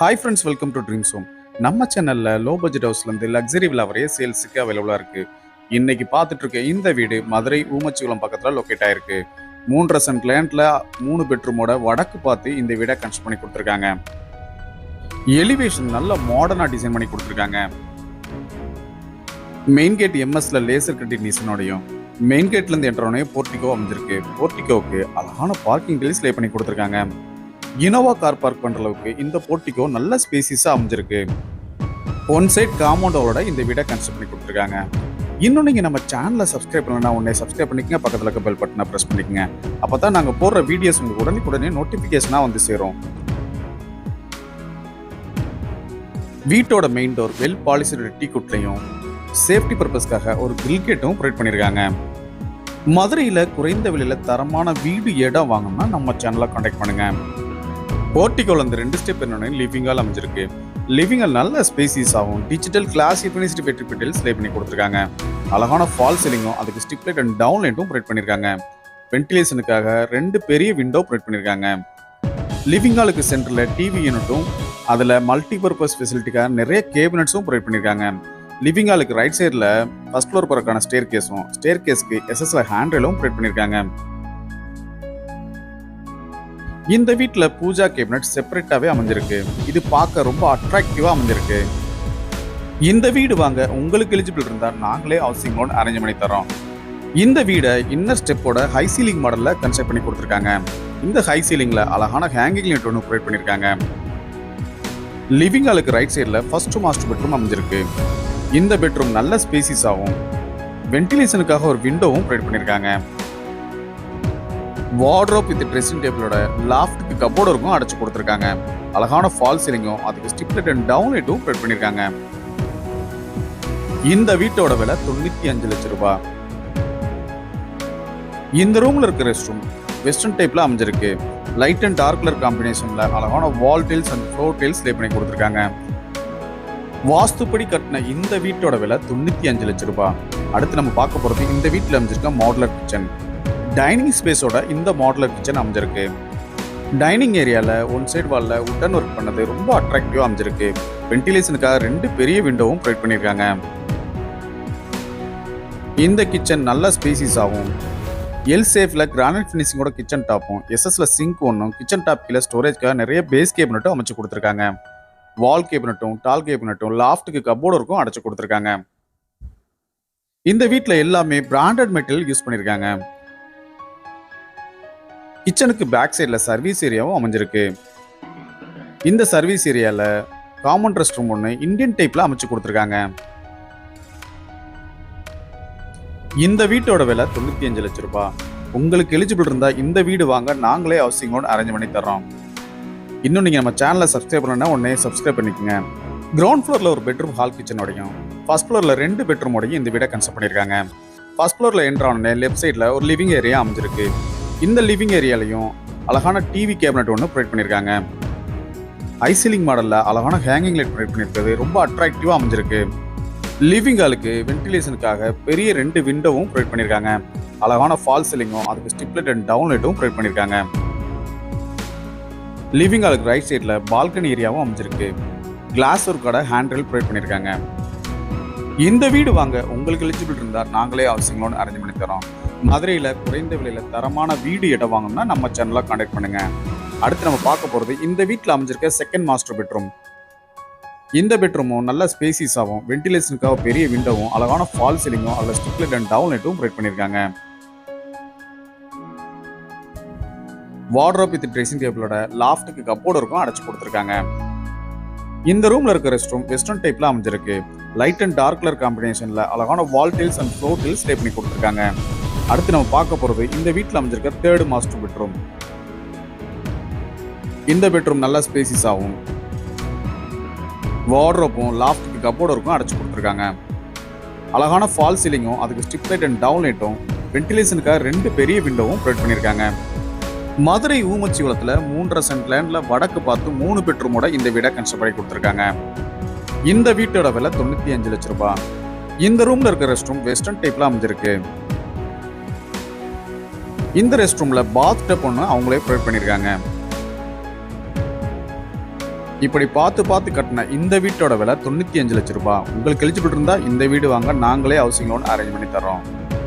Hi friends, welcome to dreams home. நம்ம சேனலில் low budget ஹவுஸ்லேருந்து luxury villa வரைய சேல்ஸுக்கு அவைலபிளாக இருக்குது. இன்னைக்கு பார்த்துட்டு இருக்க இந்த வீடு மதுரை ஊமச்சிகுளம் பக்கத்தில் லொக்கேட் ஆயிருக்கு. 3.5 சென்ட் லேண்டில் 3 பெட்ரூமோட வடக்கு பார்த்து இந்த வீடை கன்ஸ்ட்ரக்ட் பண்ணி கொடுத்துருக்காங்க. எலிவேஷன் நல்ல மாடர்னாக டிசைன் பண்ணி கொடுத்துருக்காங்க. மெயின் கேட் எம்எஸ்ல லேசர் கட்டி டிசைனோடையும் மெயின் கேட்லேருந்து என்ட்ரோனே போர்ட்டிகோ அமைஞ்சிருக்கு. போர்ட்டிகோவுக்கு அழகான பார்க்கிங் பிளேஸ் லே பண்ணி கொடுத்துருக்காங்க. இனோவா கார் பார்க் பண்ற அளவுக்கு இந்த போர்ட்டிகோ நல்ல ஸ்பேசிஸா அமைஞ்சிருக்கு. ஒன் சைட் காம்பவுண்டோட இந்த வீடை கன்ஸ்ட்ரக்ட் பண்ணி கொடுத்துருக்காங்க. இன்னும் நீங்க நம்ம சேனலை சப்ஸ்கிரைப் பண்ணலன்னா உடனே சப்ஸ்கிரைப் பண்ணிக்கங்க, பக்கத்துல இருக்க பெல் பட்டனை பிரஸ் பண்ணிக்கங்க. அப்பதான் நாங்க போடுற வீடியோஸ் உங்களுக்கு உடனே நோட்டிபிகேஷனா வந்து சேரும். வீட்டோட மெயின் டோர் வெல் பாலிஷ்டு டீ குட்லையும் சேஃப்டி பர்பஸ்க்காக ஒரு கிரில் கேட்டும் ப்ரொவைட் பண்ணியிருக்காங்க. மதுரையில குறைந்த விலையில தரமான வீடு இடம் வாங்கணும்னா நம்ம சேனலை கான்டாக்ட் பண்ணுங்க. போர்ட்டிகோல அந்த 2 ஸ்டெப் என்னன்னு லிவிங் ஹால் அமைஞ்சிருக்கு. லிவிங் ஹால் நல்ல ஸ்பேசிஸ் ஆகும். டிஜிட்டல் கிளாஸ் ஃபினிஷ்டு வெட்ரிபிட்டல்ஸ் லே பண்ணி கொடுத்துருக்காங்க. அழகான ஃபால் சீலிங்கும் அதுக்கு ஸ்டிப் லைட் அண்ட் டவுன் லைட்டும் ப்ரொவைட் பண்ணியிருக்காங்க. வென்டிலேஷனுக்காக 2 பெரிய விண்டோ ப்ரொவைட் பண்ணியிருக்காங்க. லிவிங் ஹாலுக்கு சென்டர்ல டிவி யூனிட்டும் அதில் மல்டிபர்பஸ் ஃபெசிலிட்டிக்காக நிறைய கேபினட்ஸும் ப்ரொவைட் பண்ணியிருக்காங்க. லிவிங் ஹாலுக்கு ரைட் சைடில் ஃபர்ஸ்ட் ஃப்ளோர் போறதுக்கான ஸ்டேர் கேஸ்க்கு எஸ்எஸ்ல ஹேண்ட் ரெயிலும் ப்ரொவைட் பண்ணியிருக்காங்க. இந்த வீட்டில் பூஜா கேபினட் செப்பரேட்டாவே அமைஞ்சிருக்கு. இது பார்க்க ரொம்ப அட்ராக்டிவா அமைஞ்சிருக்கு. இந்த வீடு வாங்க உங்களுக்கு எலிஜிபிள் இருந்தா நாங்களே ஹவுசிங் லோன் அரேஞ்ச் பண்ணி தரோம். இந்த வீடை இன்னர் ஸ்டெப்போட ஹை சீலிங் மாடல்ல கன்ஸ்ட்ரக்ட் பண்ணி கொடுத்துருக்காங்க. இந்த ஹை சீலிங்ல அழகான ஹேங்கிங் லைட் ஒன்று ப்ரொவைட் பண்ணியிருக்காங்க. லிவிங் ஹாலுக்கு ரைட் சைடில் ஃபர்ஸ்ட் மாஸ்டர் பெட்ரூம் அமைஞ்சிருக்கு. இந்த பெட்ரூம் நல்ல ஸ்பேசிஸ் ஆகும். வென்டிலேஷனுக்காக ஒரு விண்டோவும் ப்ரொவைட் பண்ணியிருக்காங்க. வார்ட்ரோப் வித் ட்ரெஸ்ஸிங் டேபிளோட லாஃப்ட்க்கு கப்போர்டும் அடைச்சு கொடுத்துருக்காங்க. அழகான ஃபால் சீலிங்கும் அதுக்கு ஸ்டிப் லைட் அண்ட் டவுன் லைட்டும் ப்ரொவைட் பண்ணியிருக்காங்க. இந்த வீட்டோட விலை 95 லட்சம் ரூபாய். இந்த ரூம்ல இருக்க ரெஸ்ட் ரூம் வெஸ்டர்ன் டைப்ல அமைஞ்சிருக்கு. லைட் அண்ட் டார்க் கலர் காம்பினேஷன்ல அழகான வால் டைல்ஸ் அண்ட் ஃப்ளோர் டைல்ஸ் லே பண்ணி கொடுத்துருக்காங்க. வாஸ்துப்படி கட்டின இந்த வீட்டோட விலை 95 லட்சம் ரூபாய். அடுத்து நம்ம பார்க்க போறது இந்த வீட்டில் அமைஞ்சிருக்க மாடுலர் கிச்சன். டைனிங் ஸ்பேஸோட இந்த மாடுலர் கிச்சன் அமைஞ்சிருக்கு. டைனிங் ஏரியால ஒன் சைடு வால்ல உட்டன் ஒர்க் பண்ணது ரொம்ப அட்ராக்டிவா அமைஞ்சிருக்கு. வென்டிலேஷனுக்காக 2 பெரிய விண்டோவும் ப்ரொவைட் பண்ணியிருக்காங்க. இந்த கிச்சன் நல்ல ஸ்பேசிஸ் ஆகும். எல் சேஃப்ல கிரானைட் ஃபினிஷிங்கோட கிச்சன் டாப்பும் எஸ்எஸ்ல சிங்க் ஒன்றும் கிச்சன் டாப் கீழே ஸ்டோரேஜ்க்காக நிறைய பேஸ் கேபினட்டும் அமைச்சு கொடுத்துருக்காங்க. வால் கேபினட்டும் டால் கேபினட்டும் லாஃப்ட்டுக்கு கப்போர்டும் அடைச்சு கொடுத்துருக்காங்க. இந்த வீட்டில் எல்லாமே பிராண்டட் மெட்டீரியல் யூஸ் பண்ணியிருக்காங்க. கிச்சனுக்கு பேக் சைடில் சர்வீஸ் ஏரியாவும் அமைஞ்சிருக்கு. இந்த சர்வீஸ் ஏரியாவில் காமன் ரெஸ்ட் ரூம் ஒன்று இந்தியன் டைப்ல அமைச்சு கொடுத்துருக்காங்க. இந்த வீட்டோட விலை 95 லட்சம் ரூபாய். உங்களுக்கு எலிஜிபிள் இருந்தா இந்த வீடு வாங்க நாங்களே ஹவுசிங் லோன் அரேஞ்ச் பண்ணி தர்றோம். இன்னும் நீங்க நம்ம சேனலை சப்ஸ்கிரைப் பண்ணா உடனே சப்ஸ்கிரைப் பண்ணிக்கோங்க. கிரவுண்ட் ஃப்ளோர்ல ஒரு பெட்ரூம் ஹால் கிச்சனோடையும் ஃபர்ஸ்ட் ஃப்ளோர்ல 2 பெட்ரூமோடையும் இந்த வீடை கன்ஸ்ட்ரக்ட் பண்ணியிருக்காங்க. ஃபர்ஸ்ட் ஃப்ளோர்ல என்ட்ரு ஆன லெஃப்ட் சைடில் ஒரு லிவிங் ஏரியா அமைஞ்சிருக்கு. இந்த லிவிங் ஏரியாலையும் அழகான டிவி கேபினட் ஒன்று ப்ரொவைட் பண்ணியிருக்காங்க. ஹை சீலிங் மாடலில் அழகான ஹேங்கிங் லைட் ப்ரொவைட் பண்ணியிருக்கிறது ரொம்ப அட்ராக்டிவாக அமைஞ்சிருக்கு. லிவிங் ஹாலுக்கு வென்டிலேஷனுக்காக பெரிய 2 விண்டோவும் ப்ரொவைட் பண்ணியிருக்காங்க. அழகான ஃபால் சீலிங்கும் அதுக்கு ஸ்டிப் லைட் அண்ட் டவுன் லைட்டும் ப்ரொவைட் பண்ணியிருக்காங்க. லிவிங் ஹாலுக்கு ரைட் சைடில் பால்கனி ஏரியாவும் அமைஞ்சிருக்கு. கிளாஸ் ஒர்க்கோட ஹேண்ட் ரெயில் ப்ரொவைட் பண்ணியிருக்காங்க. இந்த வீடு வாங்க உங்களுக்கு எலிஜிபிள் இருந்தால் நாங்களே ஹவுசிங் லோன் அரேஞ்ச் பண்ணி தரோம். மதுரையில் குறைந்த விலையில் தரமான வீடு இடம் வாங்கணும்னா நம்ம சேனலை கான்டாக்ட் பண்ணுங்க. அடுத்து நம்ம பார்க்க போகிறது இந்த வீட்டில் அமைஞ்சிருக்க செகண்ட் மாஸ்டர் பெட்ரூம். இந்த பெட்ரூமும் நல்ல ஸ்பேசிஸ் ஆகும். வென்டிலேஷனுக்காக பெரிய விண்டோவும் அழகான ஃபால் சீலிங்கும் அதில் ஸ்டிப் லைட் அண்ட் டவுன் லைட்டும் ப்ரொவைட் பண்ணியிருக்காங்க. வார்ட்ரோப் வித் ட்ரெஸ்ஸிங் டேபிளோட லாஃப்ட்டுக்கு கப்போர்டும் அடைச்சு கொடுத்துருக்காங்க. இந்த ரூம்ல இருக்க ரெஸ்ட் ரூம் வெஸ்டர்ன் டைப்ல அமைஞ்சிருக்கு. லைட் அண்ட் டார்க் கலர் காம்பினேஷன்ல அழகான வால் டைல்ஸ் அண்ட் ஃப்ளோர் டைல்ஸ் லே பண்ணி கொடுத்துருக்காங்க. அடுத்து நம்ம பார்க்க போறது இந்த வீட்டில் அமைஞ்சிருக்க 3rd மாஸ்டர் பெட்ரூம். இந்த பெட்ரூம் நல்ல ஸ்பேசிஸ் ஆகும். வார்ட்ரோப்பும் லாஃப்ட்டுக்கு கப்போர்டும் அடைச்சு கொடுத்துருக்காங்க. அழகான ஃபால் சீலிங்கும் அதுக்கு ஸ்டிப் லைட் அண்ட் டவுன் லைட்டும் வென்டிலேஷனுக்காக 2 பெரிய விண்டோவும் ப்ரொவைட் பண்ணியிருக்காங்க. மதுரை ஊமச்சிகுளத்தில் 3.5 சென்ட் லேண்ட்ல வடக்கு பார்த்து 3 பெட்ரூமோட இந்த வீடை கன்ஸ்ட்ரக்ட் பண்ணி கொடுத்துருக்காங்க. இந்த வீட்டோட விலை 95 லட்சம் ரூபாய். இந்த ரூம்ல இருக்க ரெஸ்ட் ரூம் வெஸ்டர்ன் டைப்ல அமைஞ்சிருக்கு. இந்த ரெஸ்ட் ரூம்ல பாத் டப் ஒன்று அவங்களே ப்ரொவைட் பண்ணியிருக்காங்க. இப்படி பார்த்து பார்த்து கட்டின இந்த வீட்டோட விலை 95 லட்சம் ரூபாய். உங்களுக்கு எலிஜிபிள் இருந்தால் இந்த வீடு வாங்க நாங்களே ஹவுசிங் லோன் அரேஞ்ச் பண்ணி தரோம்.